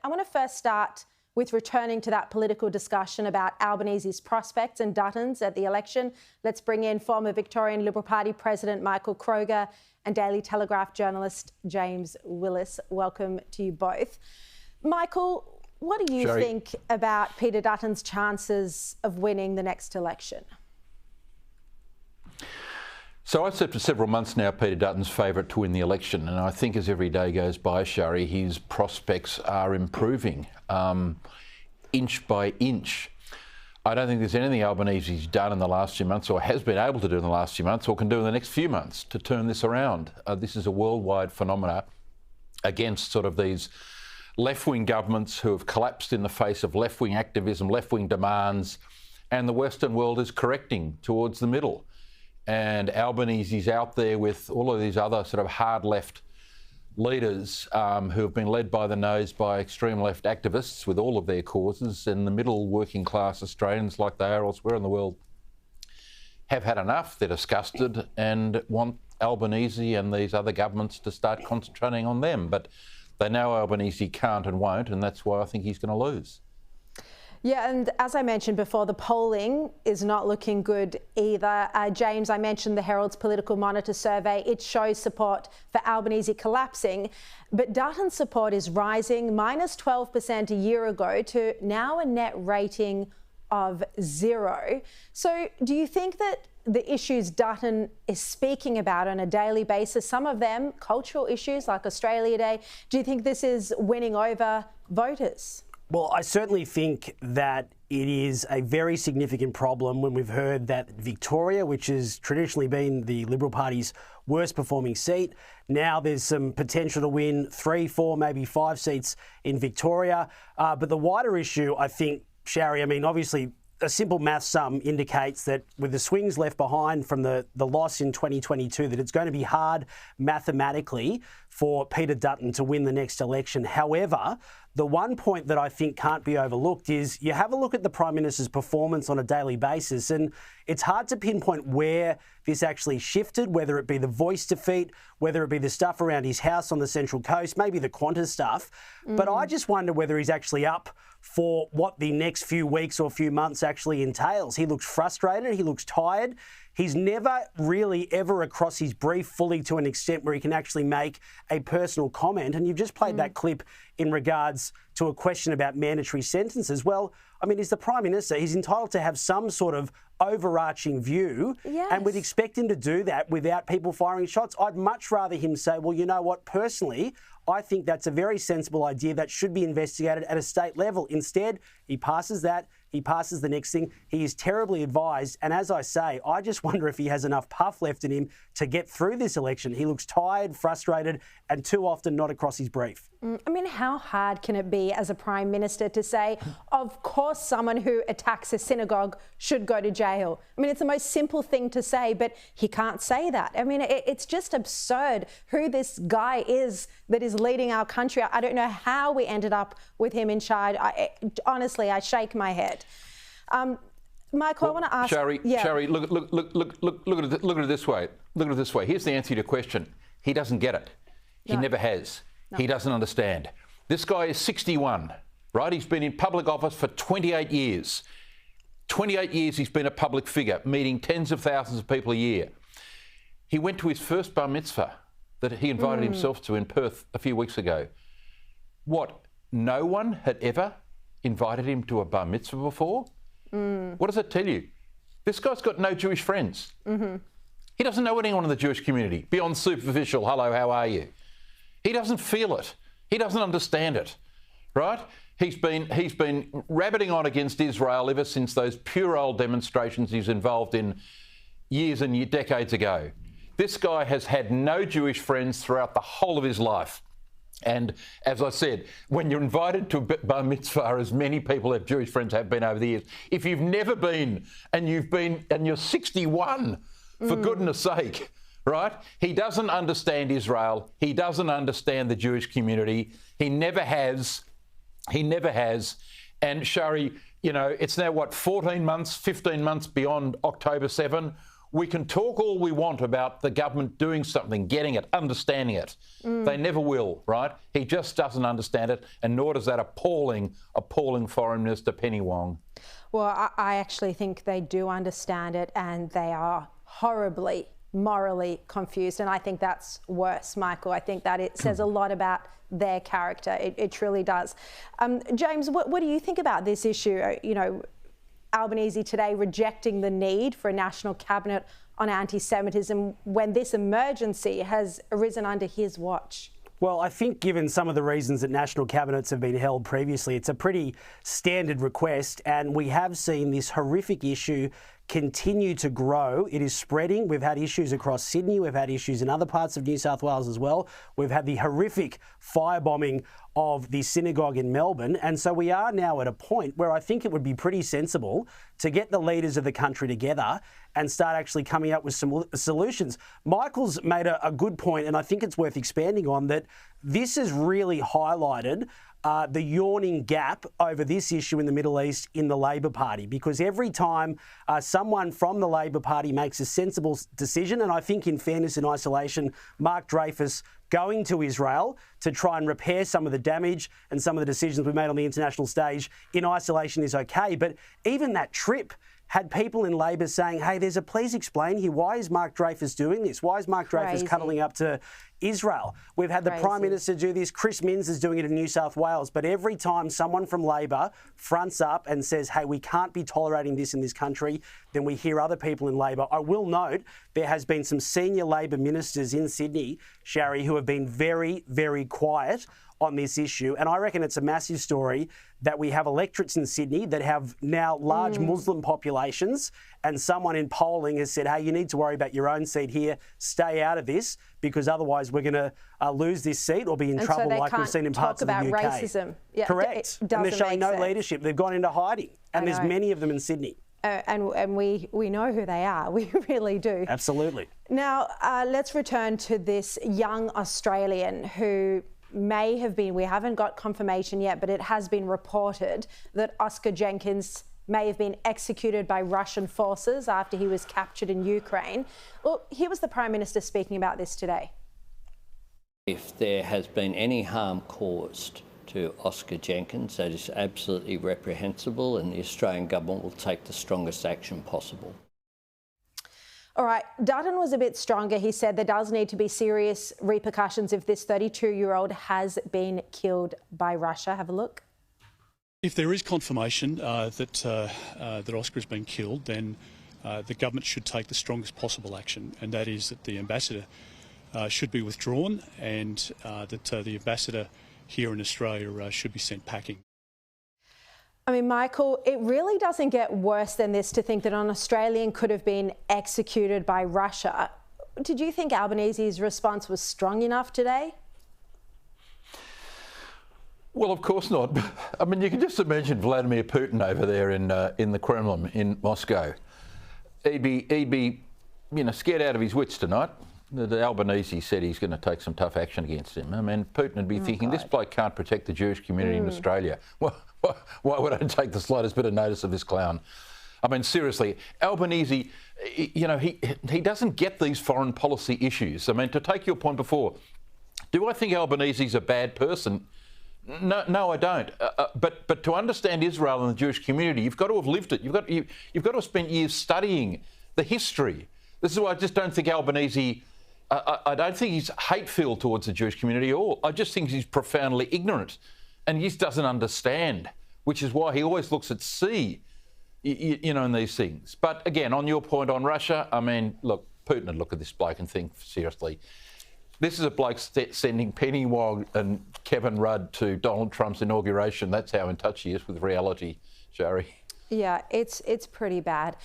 I want to first start with returning to that political discussion about Albanese's prospects and Duttons at the election. Let's bring in former Victorian Liberal Party President Michael Kroger and Daily Telegraph journalist James Willis. Welcome to you both. Michael, what do you think about Peter Dutton's chances of winning the next election? So I've said for several months now Peter Dutton's favourite to win the election, and I think as every day goes by, Sharri, his prospects are improving inch by inch. I don't think there's anything Albanese's done in the last few months, or has been able to do in the last few months, or can do in the next few months to turn this around. This is a worldwide phenomena against sort of these left-wing governments who have collapsed in the face of left-wing activism, left-wing demands, and the Western world is correcting towards the middle. And Albanese's out there with all of these other sort of hard left leaders who have been led by the nose by extreme left activists with all of their causes, and the middle working class Australians, like they are elsewhere in the world, have had enough. They're disgusted and want Albanese and these other governments to start concentrating on them. But they know Albanese can't and won't, and that's why I think he's going to lose. Yeah, and as I mentioned before, the polling is not looking good either. James, I mentioned the Herald's Political Monitor survey. It shows support for Albanese collapsing, but Dutton's support is rising, minus 12% a year ago to now a net rating of 0. So do you think that the issues Dutton is speaking about on a daily basis, some of them cultural issues like Australia Day, do you think this is winning over voters? Well, I certainly think that it is a very significant problem when we've heard that Victoria, which has traditionally been the Liberal Party's worst performing seat, now there's some potential to win 3, 4, maybe 5 seats in Victoria. But the wider issue, I think, Sharri, I mean, obviously, a simple math sum indicates that with the swings left behind from the loss in 2022, that it's going to be hard mathematically for Peter Dutton to win the next election. However, the one point that I think can't be overlooked is you have a look at the Prime Minister's performance on a daily basis, and it's hard to pinpoint where this actually shifted, whether it be the Voice defeat, whether it be the stuff around his house on the Central Coast, maybe the Qantas stuff. But I just wonder whether he's actually up for what the next few weeks or few months actually entails. He looks frustrated, he looks tired. He's never really ever across his brief fully to an extent where he can actually make a personal comment. And you've just played that clip in regards to a question about mandatory sentences. Well, I mean, he's the Prime Minister. He's entitled to have some sort of overarching view, and we'd expect him to do that without people firing shots. I'd much rather him say, well, you know what, personally, I think that's a very sensible idea that should be investigated at a state level. Instead, he passes that, he passes the next thing. He is terribly advised. And as I say, I just wonder if he has enough puff left in him to get through this election. He looks tired, frustrated, and too often not across his brief. I mean, how hard can it be as a Prime Minister to say, of course, someone who attacks a synagogue should go to jail? I mean, it's the most simple thing to say, but he can't say that. I mean, it's just absurd who this guy is that is leading our country. I don't know how we ended up with him in charge. Honestly, I shake my head. Michael, I want to ask... Sharri, look at it this way. Look at it this way. Here's the answer to your question. He doesn't get it. He never has. No. He doesn't understand. This guy is 61, right? He's been in public office for 28 years. 28 years he's been a public figure, meeting tens of thousands of people a year. He went to his first bar mitzvah that he invited himself to in Perth a few weeks ago. What? No one had ever invited him to a bar mitzvah before? What does that tell you? This guy's got no Jewish friends. He doesn't know anyone in the Jewish community beyond superficial, hello, how are you? He doesn't feel it. He doesn't understand it, right? He's been rabbiting on against Israel ever since those puerile demonstrations he was involved in years and decades ago. This guy has had no Jewish friends throughout the whole of his life. And as I said, when you're invited to a bar mitzvah, as many people have Jewish friends have been over the years, if you've never been and you're 61, for goodness sake, right? He doesn't understand Israel. He doesn't understand the Jewish community. He never has. He never has. And Sharri, you know, it's now, 14 months, 15 months beyond October 7. We can talk all we want about the government doing something, getting it, understanding it. They never will, right? He just doesn't understand it, and nor does that appalling Foreign Minister Penny Wong. Well, I actually think they do understand it, and they are horribly morally confused, and I think that's worse, Michael. I think that it says a lot about their character. It truly does. James, what do you think about this issue? You know, Albanese today rejecting the need for a national cabinet on anti-Semitism when this emergency has arisen under his watch. Well, I think given some of the reasons that national cabinets have been held previously, it's a pretty standard request, and we have seen this horrific issue continue to grow. It is spreading. We've had issues across Sydney. We've had issues in other parts of New South Wales as well. We've had the horrific firebombing of the synagogue in Melbourne. And so we are now at a point where I think it would be pretty sensible to get the leaders of the country together and start actually coming up with some solutions. Michael's made a good point, and I think it's worth expanding on, that this has really highlighted the yawning gap over this issue in the Middle East in the Labor Party, because every time someone from the Labor Party makes a sensible decision, and I think in fairness and isolation, Mark Dreyfus going to Israel to try and repair some of the damage and some of the decisions we made on the international stage in isolation is okay. But even that trip had people in Labor saying, hey, there's a please explain here. Why is Mark Dreyfus doing this? Why is Mark Dreyfus cuddling up to Israel? We've had the Prime Minister do this. Chris Minns is doing it in New South Wales. But every time someone from Labor fronts up and says, hey, we can't be tolerating this in this country, then we hear other people in Labor. I will note there has been some senior Labor ministers in Sydney, Sharri, who have been very, very quiet on this issue. And I reckon it's a massive story that we have electorates in Sydney that have now large Muslim populations, and someone in polling has said, hey, you need to worry about your own seat here, stay out of this, because otherwise we're going to lose this seat or be in trouble like we've seen in parts of the UK. Talk about racism. Yeah, correct. And they're showing no leadership. They've gone into hiding. And there's many of them in Sydney. And we know who they are. We really do. Absolutely. Now, let's return to this young Australian who may have been, we haven't got confirmation yet, but it has been reported that Oscar Jenkins may have been executed by Russian forces after he was captured in Ukraine. Well, here was the Prime Minister speaking about this today. If there has been any harm caused to Oscar Jenkins, that is absolutely reprehensible, and the Australian government will take the strongest action possible. All right, Dutton was a bit stronger. He said there does need to be serious repercussions if this 32-year-old has been killed by Russia. Have a look. If there is confirmation that Oscar has been killed, then the government should take the strongest possible action, and that is that the ambassador should be withdrawn, and that the ambassador here in Australia should be sent packing. I mean, Michael, it really doesn't get worse than this to think that an Australian could have been executed by Russia. Did you think Albanese's response was strong enough today? Well, of course not. I mean, you can just imagine Vladimir Putin over there in the Kremlin in Moscow. He'd be, you know, scared out of his wits tonight. The Albanese said he's going to take some tough action against him. I mean, Putin would be thinking, this bloke can't protect the Jewish community in Australia. Well, why would I take the slightest bit of notice of this clown? I mean, seriously, Albanese, you know, he doesn't get these foreign policy issues. I mean, to take your point before, do I think Albanese's a bad person? No, I don't. But to understand Israel and the Jewish community, you've got to have lived it. You've got to have spent years studying the history. This is why I just don't think Albanese. I don't think he's hate-filled towards the Jewish community at all. I just think he's profoundly ignorant, and he just doesn't understand, which is why he always looks at sea, you know, in these things. But again, on your point on Russia, I mean, look, Putin would look at this bloke and think, seriously, this is a bloke sending Penny Wong and Kevin Rudd to Donald Trump's inauguration. That's how in touch he is with reality, Sharri. Yeah, it's pretty bad.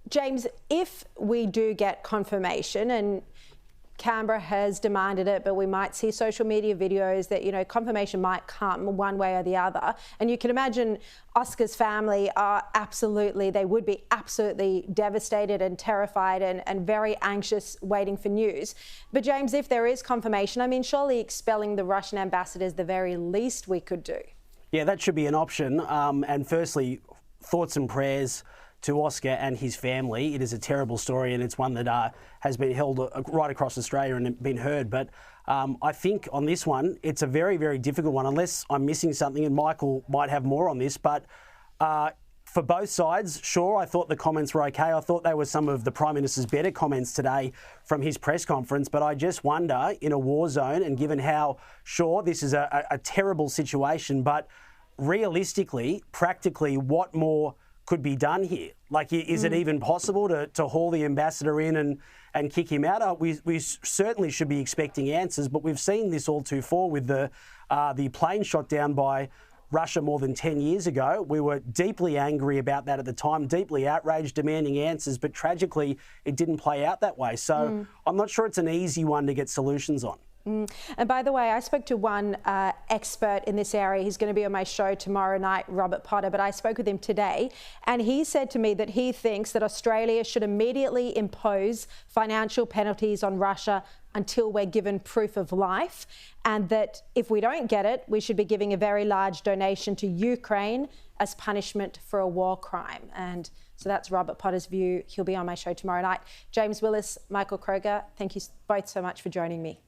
James, if we do get confirmation, and Canberra has demanded it, but we might see social media videos that, you know, confirmation might come one way or the other. And you can imagine Oscar's family are they would be absolutely devastated and terrified and very anxious waiting for news. But James, if there is confirmation, I mean, surely expelling the Russian ambassador is the very least we could do. Yeah, that should be an option. And firstly, thoughts and prayers to Oscar and his family. It is a terrible story, and it's one that has been held right across Australia and been heard. But I think on this one, it's a very, very difficult one, unless I'm missing something, and Michael might have more on this. But for both sides, sure, I thought the comments were okay. I thought they were some of the Prime Minister's better comments today from his press conference. But I just wonder, in a war zone, and given how, sure, this is a terrible situation, but realistically, practically, what more could be done here? Like, is it even possible to haul the ambassador in and kick him out? We certainly should be expecting answers, but we've seen this all too far with the plane shot down by Russia more than 10 years ago. We were deeply angry about that at the time, deeply outraged, demanding answers, but tragically it didn't play out that way. So I'm not sure it's an easy one to get solutions on. And by the way, I spoke to one expert in this area. He's going to be on my show tomorrow night, Robert Potter, but I spoke with him today, and he said to me that he thinks that Australia should immediately impose financial penalties on Russia until we're given proof of life, and that if we don't get it, we should be giving a very large donation to Ukraine as punishment for a war crime. And so that's Robert Potter's view. He'll be on my show tomorrow night. James Willis, Michael Kroger, thank you both so much for joining me.